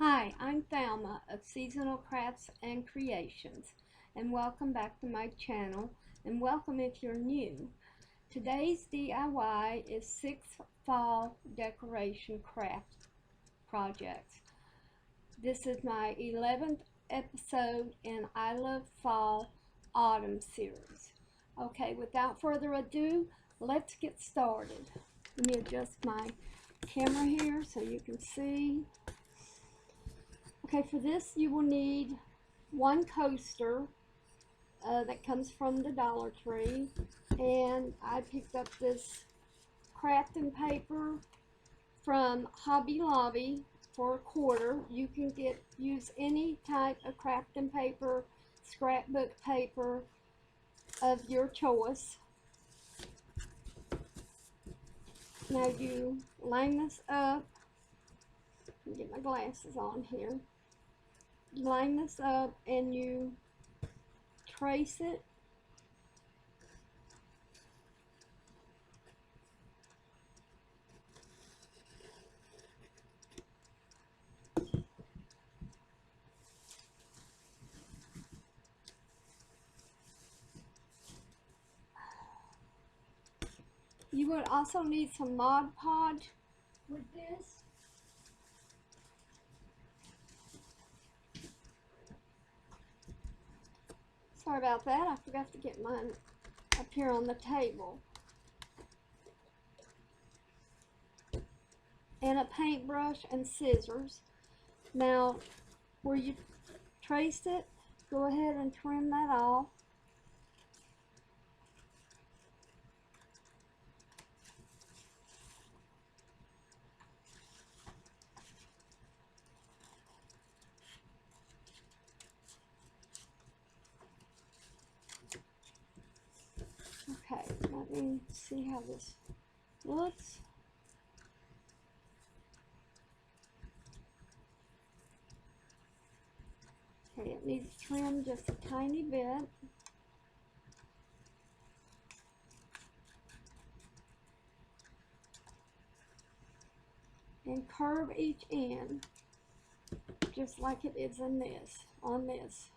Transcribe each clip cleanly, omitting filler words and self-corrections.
Hi, I'm Thelma of Seasonal Crafts and Creations, and welcome back to my channel, and welcome if you're new. Today's DIY is 6 fall decoration craft projects. This is my 11th episode in I Love Fall Autumn series. Okay, without further ado, let's get started. Let me adjust my camera here so you can see. Okay, for this you will need one coaster that comes from the Dollar Tree, and I picked up this crafting paper from Hobby Lobby for $1. You can use any type of crafting paper, scrapbook paper of your choice. Now you line this up. Let me get my glasses on here. You line this up and you trace it. You would also need some Mod Podge with this. Sorry about that, I forgot to get mine up here on the table. And a paintbrush and scissors. Now, where you traced it, go ahead and trim that off. Okay, let me see how this looks. Okay, it needs trimmed just a tiny bit. And curve each end, just like it is in this, on this.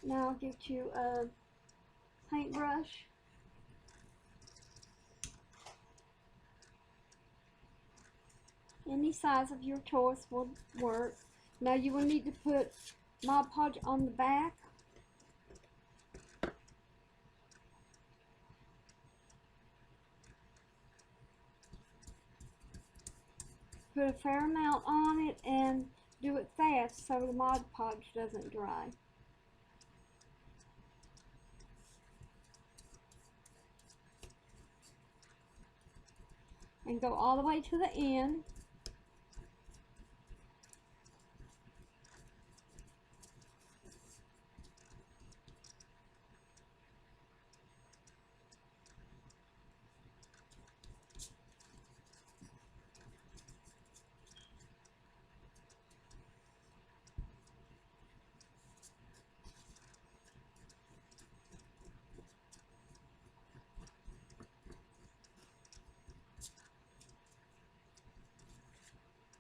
Now I'll get you a paintbrush. Any size of your choice will work. Now you will need to put Mod Podge on the back. Put a fair amount on it and do it fast so the Mod Podge doesn't dry. And go all the way to the end.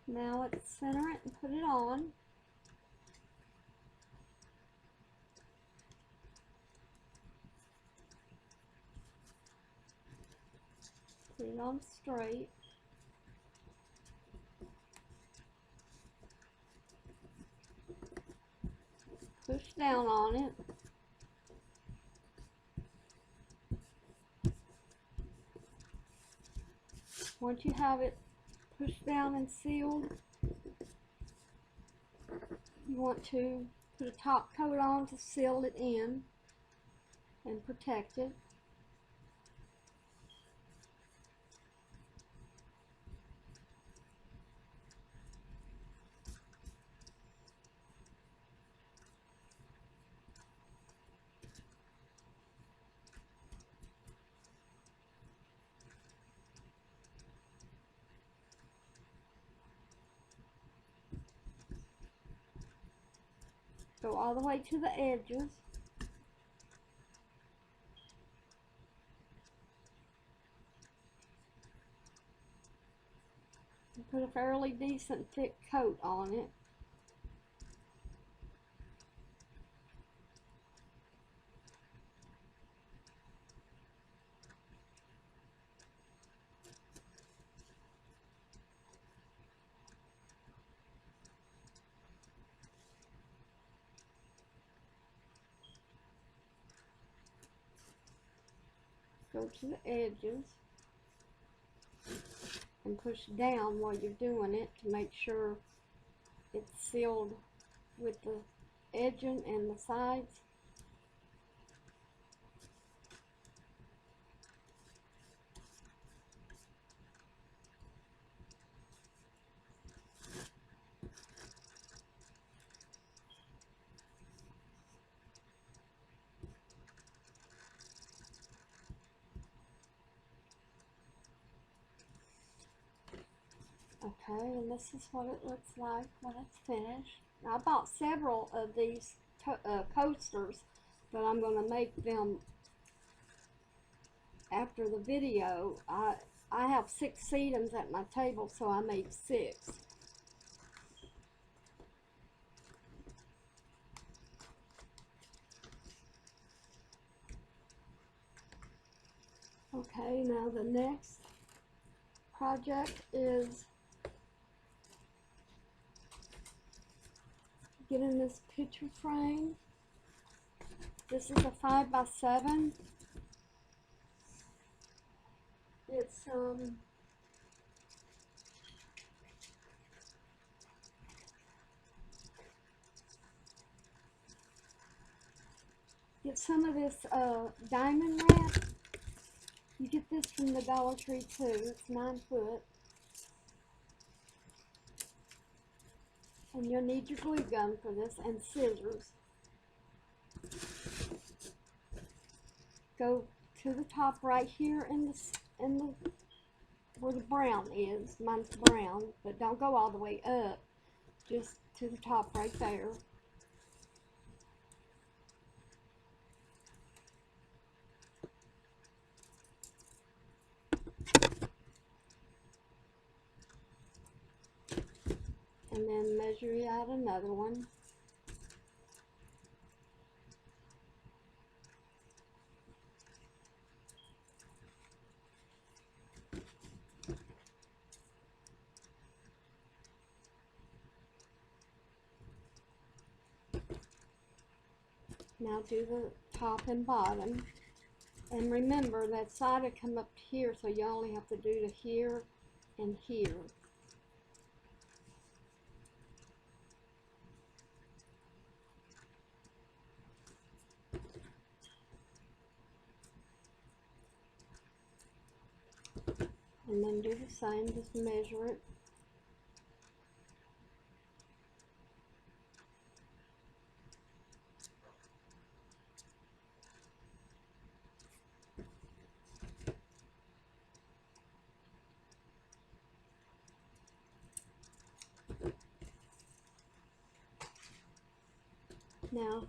Now let's center it and put it on. Put it on straight. Push down on it. Once you have it pushed down and sealed, you want to put a top coat on to seal it in and protect it. Go all the way to the edges. and put a fairly decent thick coat on it. Go to the edges and push down while you're doing it to make sure it's sealed with the edging and the sides. Okay, and this is what it looks like when it's finished. Now, I bought several of these coasters, but I'm going to make them after the video. I have 6 sedums at my table, so I made 6. Okay, now the next project is getting this picture frame. This is a 5x7. It's get some of this diamond wrap. You get this from the Dollar Tree too. It's 9 foot. And you'll need your glue gun for this and scissors. Go to the top right here in the where the brown is. Mine's brown, but don't go all the way up. Just to the top right there. And then measure out another one. Now do the top and bottom. And remember that side will come up here, so you only have to do to here and here. And then do the same, just measure it. Now,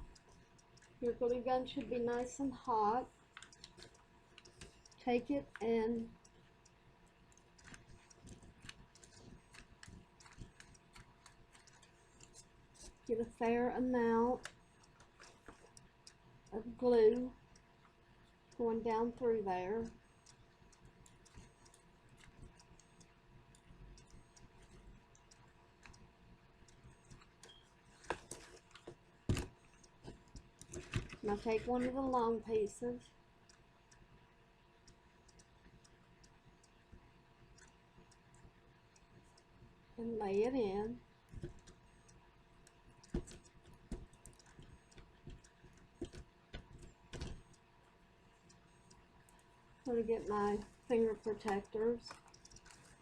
your glue gun should be nice and hot. Take it and get a fair amount of glue going down through there. Now take one of the long pieces and lay it in. I'm going to get my finger protectors.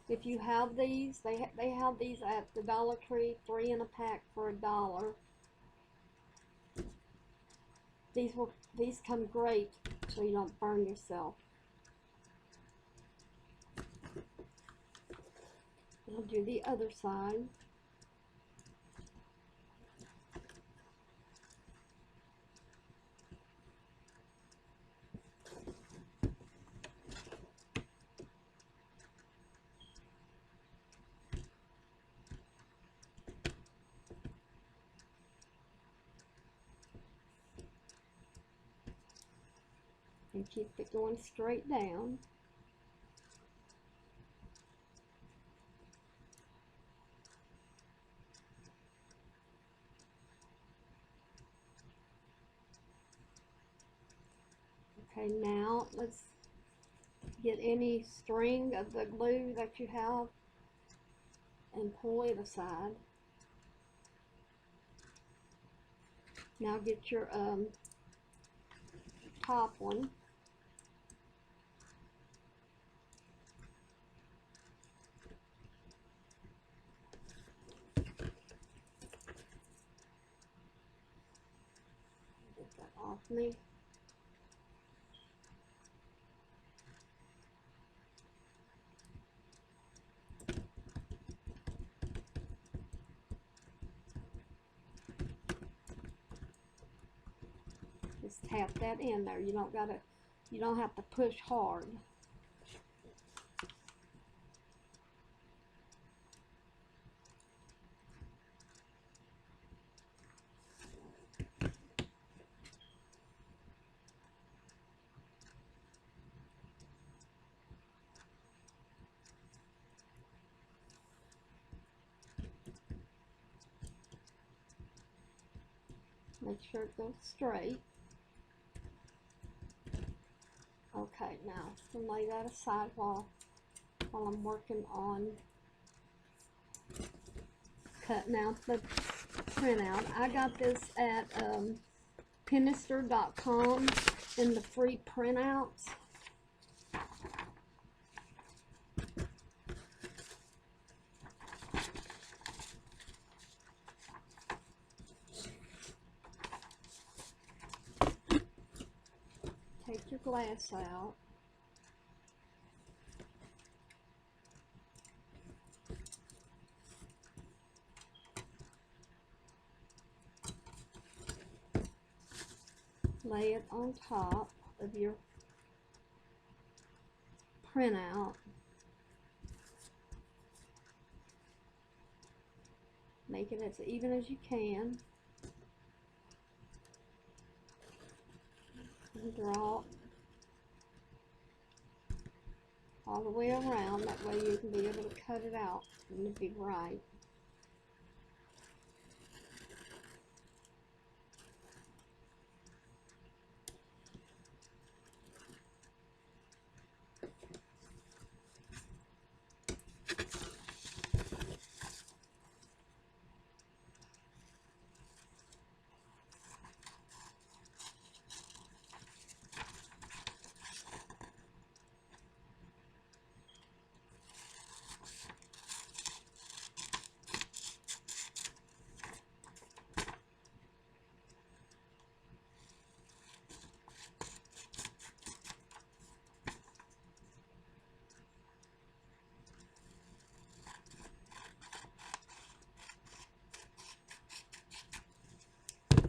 If you have these, they have these at the Dollar Tree, 3 in a pack for $1. These come great so you don't burn yourself. I'll do the other side. and keep it going straight down. Okay, now let's get any string of the glue that you have and pull it aside. Now get your top one. Get that off me. Just tap that in there. You don't have to push hard. Make sure it goes straight. Okay, now I'm going to lay that aside while I'm working on cutting out the printout. I got this at Pinterest.com in the free printouts. Take your glass out. Lay it on top of your printout. Make it as even as you can. And draw all the way around. That way you can be able to cut it out and it'll be right.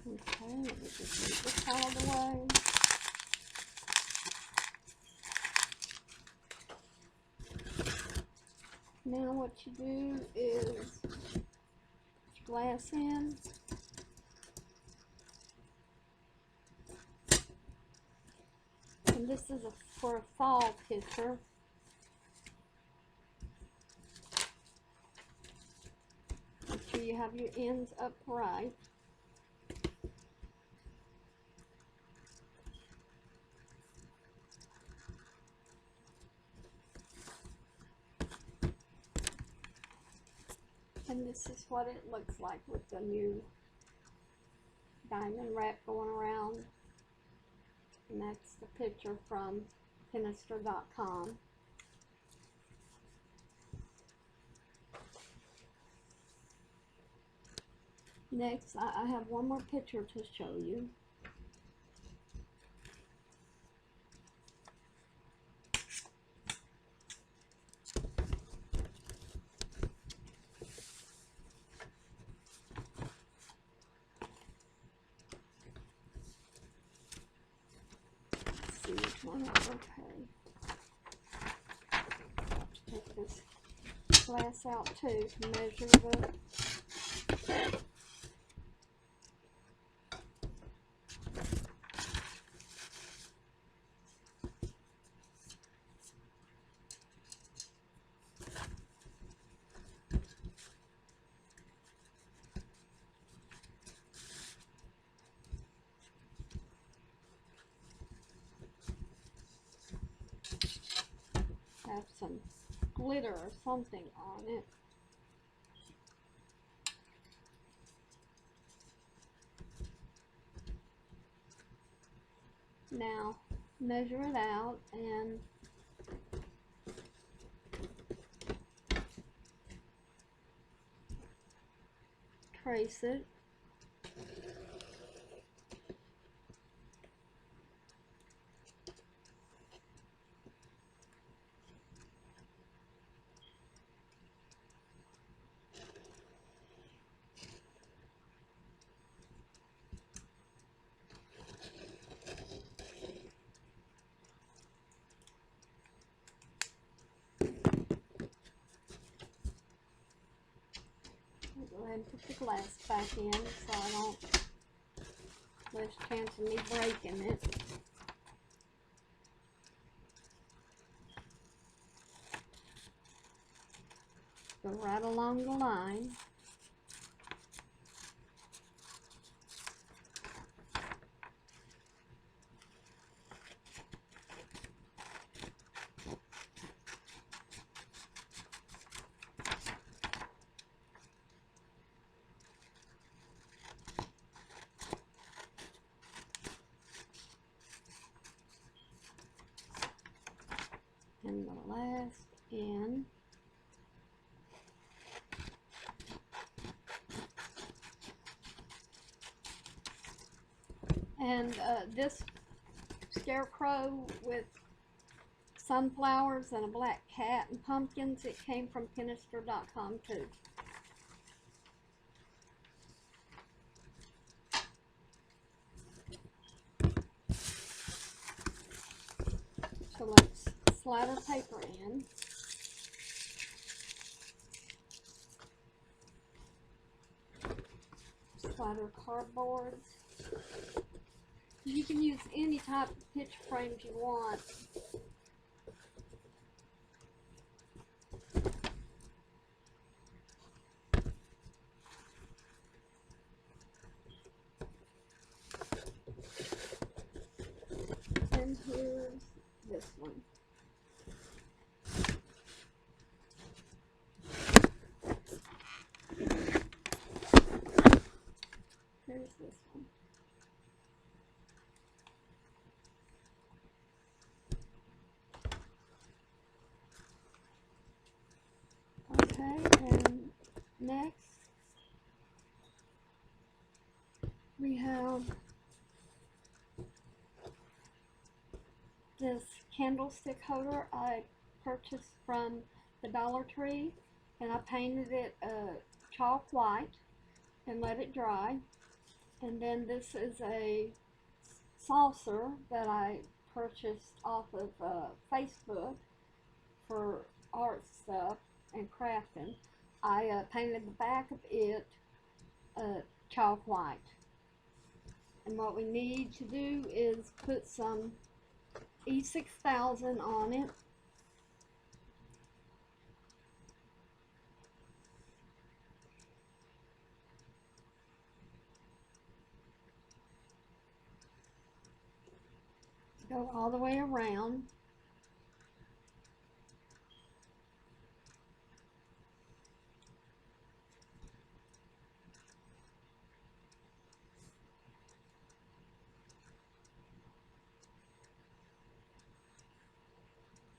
Okay, let me just move this out of the way. Now what you do is put your glass in. And this is for a fall picture. Make sure you have your ends upright. And this is what it looks like with the new diamond wrap going around. And that's the picture from Pinterest.com. Next, I have one more picture to show you. See which one is okay. Take this glass out too to measure the have some glitter or something on it. Now measure it out and trace it. Go ahead and put the glass back in so I don't, there's a chance of me breaking it. Go right along the line. And the last end. And this scarecrow with sunflowers and a black cat and pumpkins, it came from Pinterest.com too. So let's slide our paper in. Slide our cardboard. You can use any type of picture frames you want. And here's this one. Here's this one. Okay, and next we have this candlestick holder I purchased from the Dollar Tree, and I painted it chalk white and let it dry. And then this is a saucer that I purchased off of Facebook for art stuff and crafting. I painted the back of it chalk white. And what we need to do is put some E6000 on it. Go all the way around.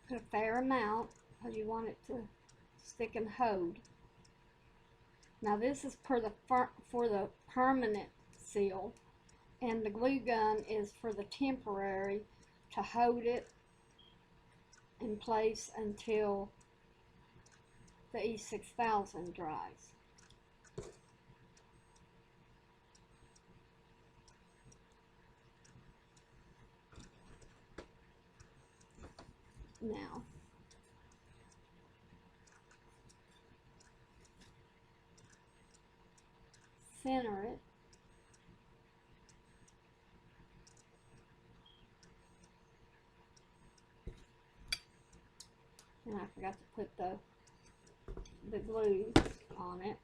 Put a fair amount because you want it to stick and hold. Now this is for the permanent seal, and the glue gun is for the temporary to hold it in place until the E6000 dries. Now, center it. And I forgot to put the glue on it.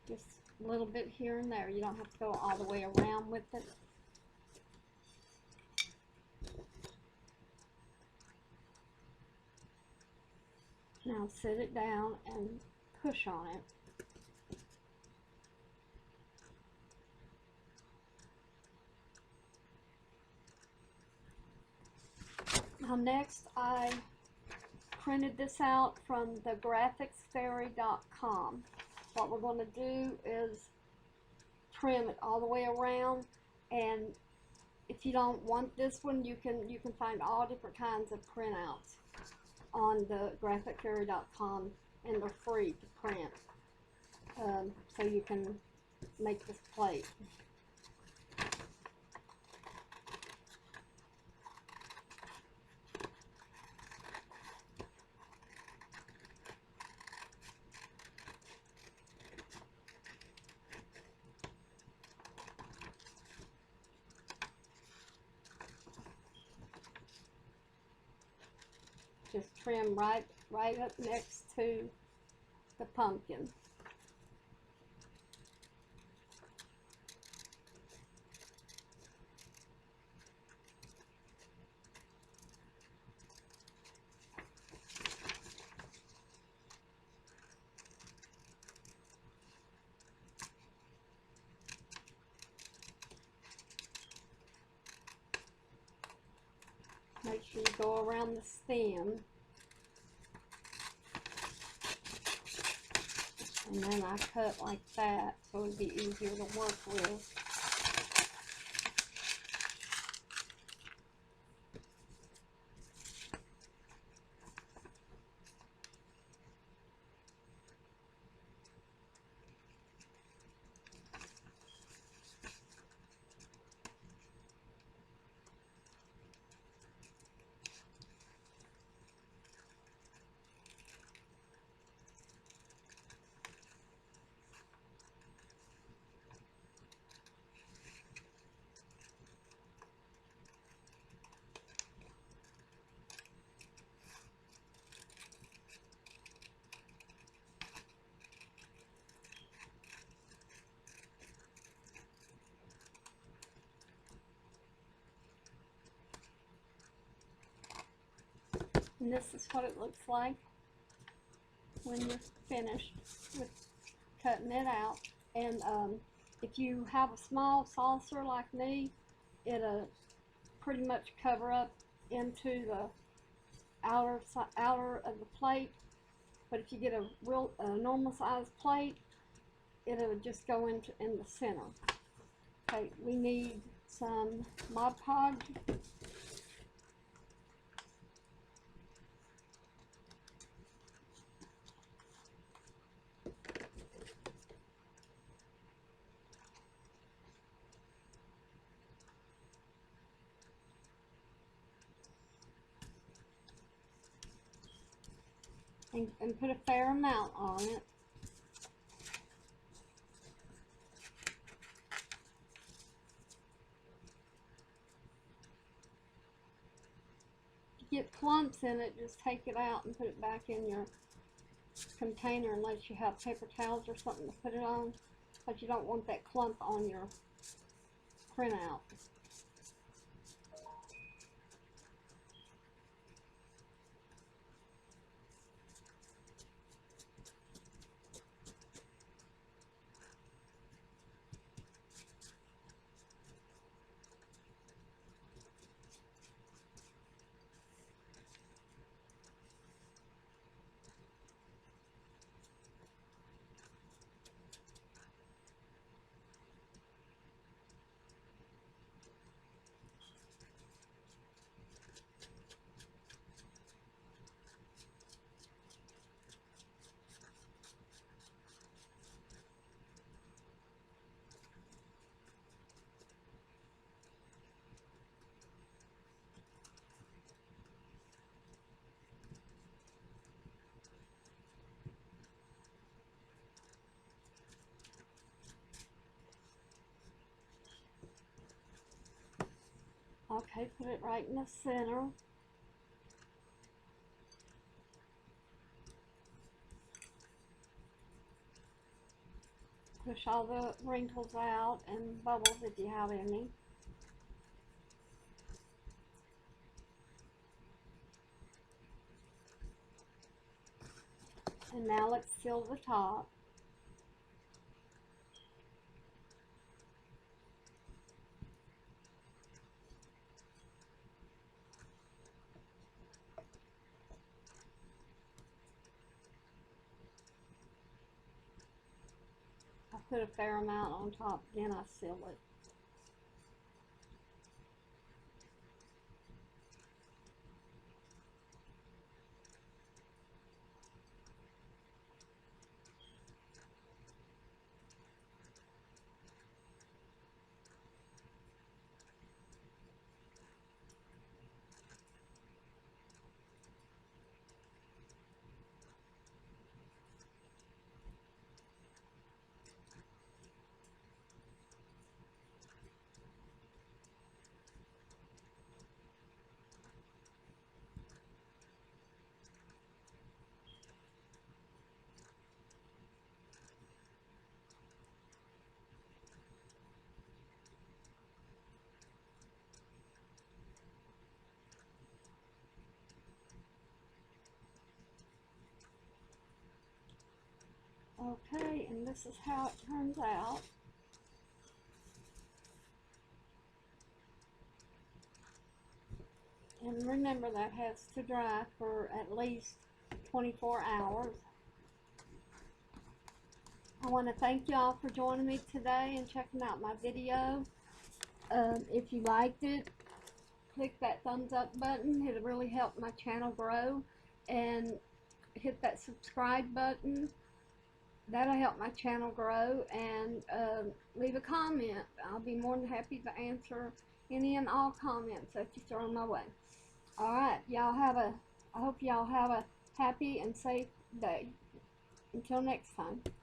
Just a little bit here and there. You don't have to go all the way around with it. Now sit it down and push on it. Now next, I printed this out from the graphicsfairy.com. What we're going to do is trim it all the way around, and if you don't want this one, you can find all different kinds of printouts on the graphicsfairy.com, and they're free to print. So you can make this plate. Just trim right up next to the pumpkin. Make sure you go around the stem. And then I cut like that so it'd be easier to work with. And this is what it looks like when you're finished with cutting it out. And if you have a small saucer like me, it'll pretty much cover up into the outer of the plate. But if you get a real normal size plate, it'll just go in the center. Okay, we need some Mod Podge. And put a fair amount on it. If you get clumps in it, just take it out and put it back in your container unless you have paper towels or something to put it on. But you don't want that clump on your printout. Okay, put it right in the center. Put push all the wrinkles out and bubbles if you have any. And now let's seal the top. I put a fair amount on top, then I seal it. Okay, and this is how it turns out. And remember, that has to dry for at least 24 hours. I want to thank y'all for joining me today and checking out my video. If you liked it, click that thumbs up button. It'll really help my channel grow. And hit that subscribe button. That'll help my channel grow. And leave a comment. I'll be more than happy to answer any and all comments that you throw my way. Alright, I hope y'all have a happy and safe day. Until next time.